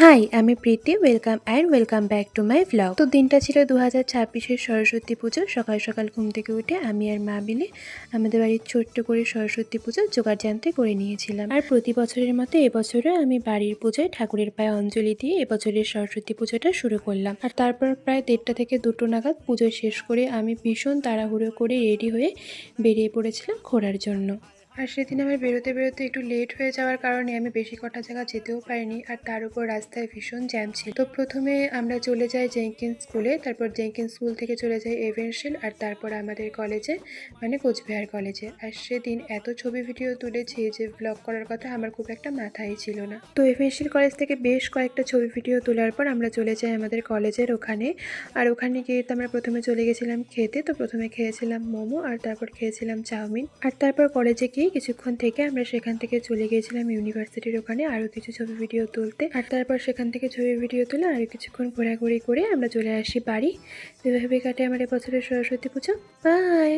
High, আমি Preeti. Welcome back to my vlog. তো দিনটা ছিল 2026-এর সরস্বতী পুজো। সকাল সকাল ঘুম থেকে উঠে আমি আর মা মিলে আমাদের বাড়ির ছোট্ট করে সরস্বতী পুজো জোগাড়যন্ত্রে করে নিয়েছিলাম। আর প্রতি বছরের মতো এবছরও আমি বাড়ির পুজোয় ঠাকুরের পায়ে অঞ্জলি দিয়ে এবছরের সরস্বতী পুজোটা শুরু করলাম। আর তারপর প্রায় 1:30 থেকে 2টো নাগাদ পুজো শেষ করে আমি ভীষণ তাড়াহুড়ো করে রেডি হয়ে বেরিয়ে পড়েছিলাম ঘোরার জন্য। আর সেদিন আমার বেরোতে বেরোতে একটু লেট হয়ে যাওয়ার কারণে আমি বেশি কটা জায়গা যেতেও পারিনি। আর তার উপর রাস্তায় ভীষণ জ্যাম ছিল। তো প্রথমে আমরা চলে যাই জেঙ্কিন্স স্কুলে, তারপর জেঙ্কিন্স স্কুল থেকে চলে যাই এভেনশিল, আর তারপর আমাদের কলেজে মানে কোচবিহার কলেজে। আর সেদিন এত ছবি ভিডিও তুলেছি যে ব্লগ করার কথা আমার খুব একটা মাথায় ছিল না। তো এভেনশিল কলেজ থেকে বেশ কয়েকটা ছবি ভিডিও তোলার পর আমরা চলে যাই আমাদের কলেজের ওখানে। আর ওখানে গিয়ে তো আমরা প্রথমে চলে গেছিলাম খেতে। তো প্রথমে খেয়েছিলাম মোমো, আর তারপর খেয়েছিলাম চাউমিন। আর তারপর কলেজে গিয়ে কিছুক্ষণ থেকে আমরা সেখান থেকে চলে গিয়েছিলাম ইউনিভার্সিটির ওখানে আরও কিছু ছবি ভিডিও তুলতে। আর তারপর সেখান থেকে ছবি ভিডিও তুলে আরও কিছুক্ষণ ঘোরাঘুরি করে আমরা চলে আসি বাড়ি। এভাবে কাটে আমার এবছরের সরস্বতী পুজো। বাই।